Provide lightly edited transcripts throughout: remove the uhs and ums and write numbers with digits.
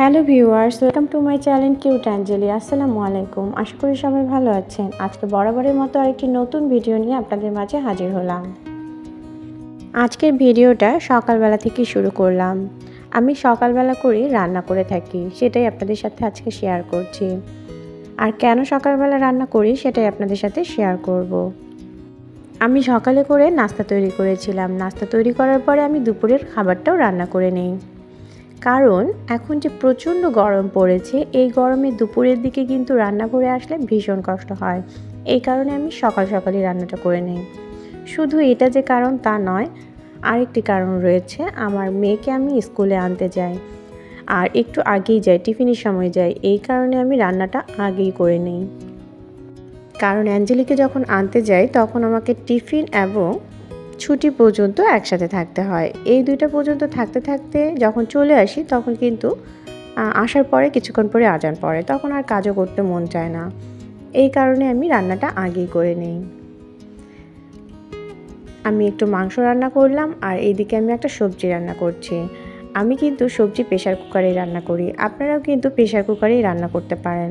Hello viewers, welcome to my channel cute Angeli. আসসালামু আলাইকুম। আশা করি সবাই ভালো আছেন। আজকে বরাবরের মতো আরেকটি নতুন ভিডিও নিয়ে আপনাদের মাঝে হাজির হলাম। আজকের ভিডিওটা সকালবেলা থেকে শুরু করলাম। আমি সকালবেলা করে রান্না করে থাকি, সেটাই আপনাদের সাথে আজকে শেয়ার করছি। আর কেন সকালবেলা রান্না করি সেটাই আপনাদের সাথে শেয়ার করব। আমি সকালে করে নাস্তা তৈরি করেছিলাম। নাস্তা তৈরি করার পরে আমি দুপুরের খাবারটাও রান্না করে নিই। কারণ এখন যে প্রচণ্ড গরম পড়েছে, এই গরমে দুপুরের দিকে কিন্তু রান্না করে আসলে ভীষণ কষ্ট হয়। এই কারণে আমি সকালই রান্নাটা করে নিই। শুধু এটা যে কারণ তা নয়, আরেকটি কারণ রয়েছে। আমার মেয়েকে আমি স্কুলে আনতে যাই, আর একটু আগেই যাই, টিফিনের সময় যাই। এই কারণে আমি রান্নাটা আগেই করে নিই। কারণ অ্যাঞ্জেলিকে যখন আনতে যাই তখন আমাকে টিফিন এবং ছুটি পর্যন্ত একসাথে থাকতে হয়। এই দুইটা পর্যন্ত থাকতে থাকতে যখন চলে আসি তখন কিন্তু আসার পরে কিছুক্ষণ পরে আজান পড়ে, তখন আর কাজও করতে মন চায় না। এই কারণে আমি রান্নাটা আগেই করে নিই। আমি একটু মাংস রান্না করলাম, আর এইদিকে আমি একটা সবজি রান্না করছি। আমি কিন্তু সবজি প্রেশার কুকারেই রান্না করি। আপনারাও কিন্তু প্রেশার কুকারেই রান্না করতে পারেন।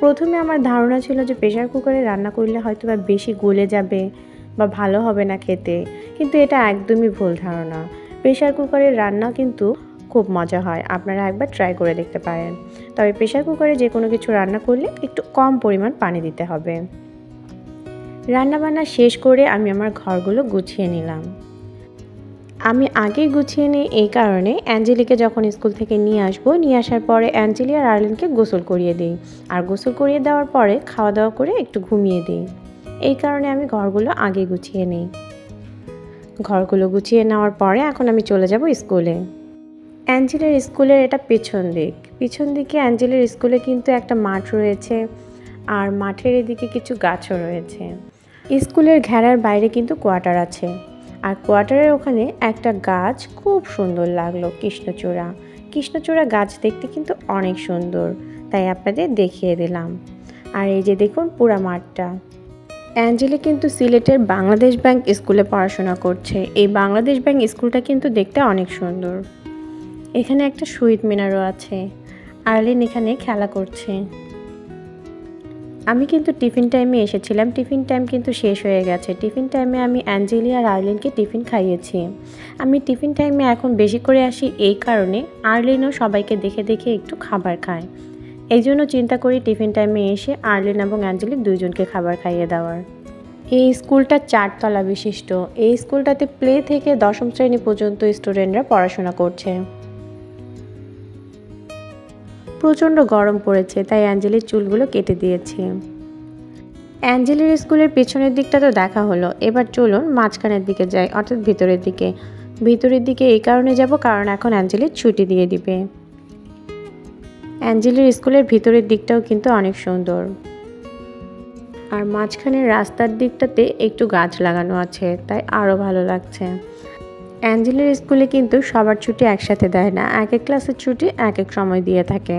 প্রথমে আমার ধারণা ছিল যে প্রেশার কুকারে রান্না করলে হয়তো বা বেশি গলে যাবে বা ভালো হবে না খেতে, কিন্তু এটা একদমই ভুল ধারণা। প্রেশার কুকারের রান্না কিন্তু খুব মজা হয়। আপনারা একবার ট্রাই করে দেখতে পারেন। তবে প্রেশার কুকারে যে কোনো কিছু রান্না করলে একটু কম পরিমাণ পানি দিতে হবে। রান্নাবান্না শেষ করে আমি আমার ঘরগুলো গুছিয়ে নিলাম। আমি আগেই গুছিয়ে নিই এই কারণে, অ্যাঞ্জেলিকে যখন স্কুল থেকে নিয়ে আসার পরে অ্যাঞ্জেলি আর আর্লিনকে গোসল করিয়ে দিই। আর গোসল করিয়ে দেওয়ার পরে খাওয়া দাওয়া করে একটু ঘুমিয়ে দিই। এই কারণে আমি ঘরগুলো আগে গুছিয়ে নিই। ঘরগুলো গুছিয়ে নেওয়ার পরে এখন আমি চলে যাব স্কুলে। অ্যাঞ্জেলের স্কুলের এটা পিছন দিকে অ্যাঞ্জেলের স্কুলে কিন্তু একটা মাঠ রয়েছে, আর মাঠের এদিকে কিছু গাছও রয়েছে। স্কুলের ঘেরার বাইরে কিন্তু কোয়ার্টার আছে, আর কোয়ার্টারের ওখানে একটা গাছ খুব সুন্দর লাগলো, কৃষ্ণচূড়া গাছ দেখতে কিন্তু অনেক সুন্দর, তাই আপনাদের দেখিয়ে দিলাম। আর এই যে দেখুন পুরা মাঠটা। অ্যাঞ্জেলি কিন্তু সিলেটের বাংলাদেশ ব্যাংক স্কুলে পড়াশোনা করছে। এই বাংলাদেশ ব্যাংক স্কুলটা কিন্তু দেখতে অনেক সুন্দর। এখানে একটা শহীদ মিনারও আছে। আর্লিন এখানে খেলা করছে। আমি কিন্তু টিফিন টাইমে এসেছিলাম। টিফিন টাইম কিন্তু শেষ হয়ে গেছে। টিফিন টাইমে আমি অ্যাঞ্জেলি আর আর্লিনকে টিফিন খাইয়েছি। আমি টিফিন টাইমে এখন বেশি করে আসি এই কারণে, আর্লিনও সবাইকে দেখে দেখে একটু খাবার খায়। এই জন্য চিন্তা করি টিফিন টাইমে এসে আর্লিন এবং অ্যাঞ্জেলি দুইজনকে খাবার খাইয়ে দেওয়ার। এই স্কুলটা 4 তলা বিশিষ্ট। এই স্কুলটাতে প্লে থেকে 10ম শ্রেণী পর্যন্ত স্টুডেন্টরা পড়াশোনা করছে। প্রচণ্ড গরম পড়েছে, তাই অ্যাঞ্জেলির চুলগুলো কেটে দিয়েছি। অ্যাঞ্জেলির স্কুলের পেছনের দিকটা তো দেখা হলো, এবার চলুন মাঝখানের দিকে যাই, অর্থাৎ ভিতরের দিকে এই কারণে যাব কারণ এখন অ্যাঞ্জেলির ছুটি দিয়ে দিবে। অ্যাঞ্জেলির স্কুলের ভিতরের দিকটাও কিন্তু অনেক সুন্দর, আর মাঝখানের রাস্তার দিকটাতে একটু গাছ লাগানো আছে, তাই আরও ভালো লাগছে। অ্যাঞ্জেলির স্কুলে কিন্তু সবার ছুটি একসাথে দেয় না, এক এক ক্লাসের ছুটি এক এক সময় দিয়ে থাকে।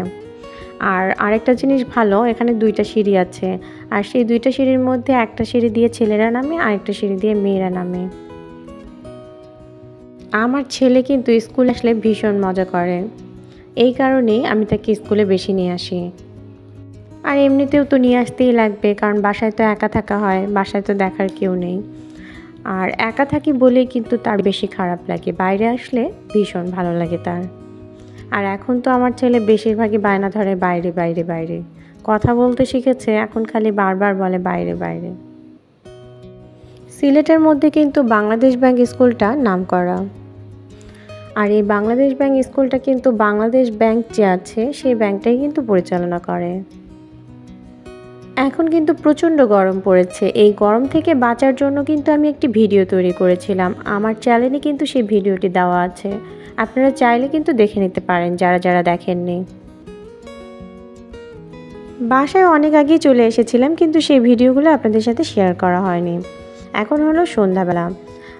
আর আরেকটা জিনিস ভালো, এখানে 2টা সিঁড়ি আছে, আর সেই 2টা সিঁড়ির মধ্যে একটা সিঁড়ি দিয়ে ছেলেরা নামে, আরেকটা সিঁড়ি দিয়ে মেয়েরা নামে। আমার ছেলে কিন্তু স্কুল আসলে ভীষণ মজা করে, এই কারণেই আমি তাকে স্কুলে বেশি নিয়ে আসি। আর এমনিতেও তো নিয়ে আসতেই লাগবে, কারণ বাসায় তো একা থাকা হয়, বাসায় তো দেখার কেউ নেই। আর একা থাকি বলেই কিন্তু তার বেশি খারাপ লাগে, বাইরে আসলে ভীষণ ভালো লাগে তার। আর এখন তো আমার ছেলে বেশিরভাগই বায়না ধরে বাইরে বাইরে বাইরে, কথা বলতে শিখেছে, এখন খালি বারবার বলে বাইরে বাইরে। সিলেটের মধ্যে কিন্তু বাংলাদেশ ব্যাংক স্কুলটা নামকরা। আর এই বাংলাদেশ ব্যাংক স্কুলটা কিন্তু বাংলাদেশ ব্যাংক যে আছে সেই ব্যাংকটাই কিন্তু পরিচালনা করে। এখন কিন্তু প্রচণ্ড গরম পড়েছে। এই গরম থেকে বাঁচার জন্য কিন্তু আমি একটি ভিডিও তৈরি করেছিলাম। আমার চ্যানেলে কিন্তু সেই ভিডিওটি দেওয়া আছে, আপনারা চাইলে কিন্তু দেখে নিতে পারেন যারা যারা দেখেননি। বাসায় অনেক আগেই চলে এসেছিলাম, কিন্তু সেই ভিডিওগুলো আপনাদের সাথে শেয়ার করা হয়নি। এখন হলো সন্ধ্যাবেলা,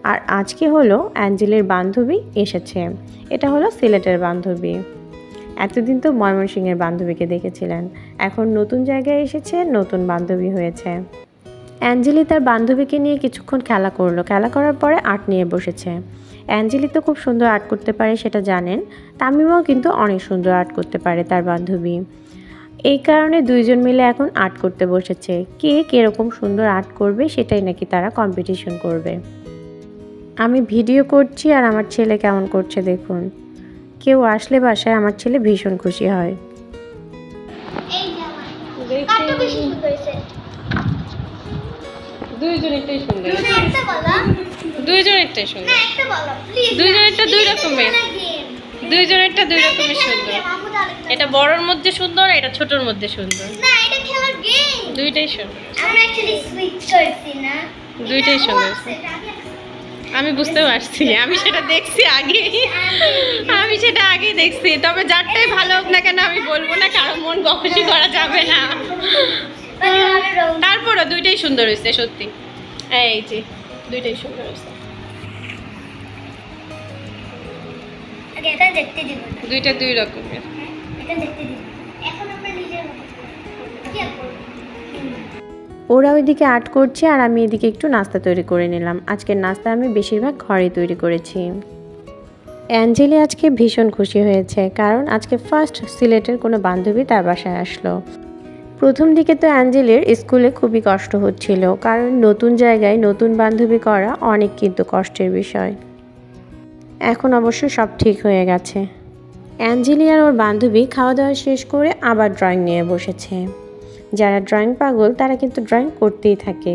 আর আজকে হলো অ্যাঞ্জেলির বান্ধবী এসেছে। এটা হলো সিলেটের বান্ধবী। এতদিন তো ময়মনসিংহের বান্ধবীকে দেখেছিলেন, এখন নতুন জায়গায় এসেছে, নতুন বান্ধবী হয়েছে। অ্যাঞ্জেলি তার বান্ধবীকে নিয়ে কিছুক্ষণ খেলা করলো, খেলা করার পরে আর্ট নিয়ে বসেছে। অ্যাঞ্জেলি তো খুব সুন্দর আর্ট করতে পারে সেটা জানেন, তামিমাও কিন্তু অনেক সুন্দর আর্ট করতে পারে তার বান্ধবী। এই কারণে দুইজন মিলে এখন আর্ট করতে বসেছে। কে কীরকম সুন্দর আর্ট করবে সেটাই নাকি তারা কম্পিটিশন করবে। আমি ভিডিও করছি আর আমার ছেলে কেমন করছে দেখুন। কেউ আসলে বাসায় আমার ছেলে ভীষণ খুশি হয়। দুইজনেরটাই সুন্দর, দুইজনেরটাই সুন্দর, দুইজনেরটা দুই রকমের, দুইজনেরটা দুই রকমের সুন্দর। এটা বড়র মধ্যে সুন্দর, এটা ছোটর মধ্যে সুন্দর, দুইটাই সুন্দর, দুইটাই সুন্দর। আমি বুঝতে পারছি, আমি সেটা দেখছি আগে, আমি সেটা আগেই দেখছি। তবে যারটাই ভালো হোক না কেন আমি বলবো না, কারো মন বকশি করা যাবে না। তারপরও দুইটাই সুন্দর হয়েছে সত্যি। এই যে দুইটাই সুন্দর হয়েছে, দুইটা দুই রকমের। ওরা ওইদিকে আর্ট করছে আর আমি এদিকে একটু নাস্তা তৈরি করে নিলাম। আজকের নাস্তা আমি বেশিরভাগ ঘরে তৈরি করেছি। অ্যাঞ্জেলি আজকে ভীষণ খুশি হয়েছে, কারণ আজকে ফার্স্ট সিলেটের কোনো বান্ধবী তার বাসায় আসলো। প্রথম দিকে তো অ্যাঞ্জেলির স্কুলে খুবই কষ্ট হচ্ছিল, কারণ নতুন জায়গায় নতুন বান্ধবী করা অনেক কিন্তু কষ্টের বিষয়। এখন অবশ্য সব ঠিক হয়ে গেছে। অ্যাঞ্জেলি আর ওর বান্ধবী খাওয়া দাওয়া শেষ করে আবার ড্রয়িং নিয়ে বসেছে। যারা ড্রয়িং পাগল তারা কিন্তু ড্রয়িং করতেই থাকে।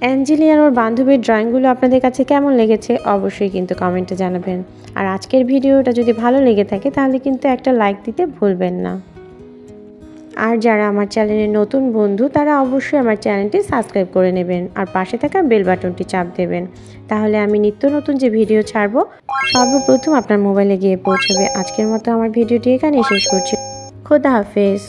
অ্যাঞ্জেলি আর ওর বান্ধবীর ড্রয়িংগুলো আপনাদের কাছে কেমন লেগেছে অবশ্যই কিন্তু কমেন্টে জানাবেন। আর আজকের ভিডিওটা যদি ভালো লেগে থাকে তাহলে কিন্তু একটা লাইক দিতে ভুলবেন না। আর যারা আমার চ্যানেলের নতুন বন্ধু তারা অবশ্যই আমার চ্যানেলটি সাবস্ক্রাইব করে নেবেন আর পাশে থাকা বেল বাটনটি চাপ দেবেন, তাহলে আমি নিত্য নতুন যে ভিডিও ছাড়বো সর্বপ্রথম আপনার মোবাইলে গিয়ে পৌঁছবে। আজকের মতো আমার ভিডিওটি এখানেই শেষ করছি। খোদা হাফেজ।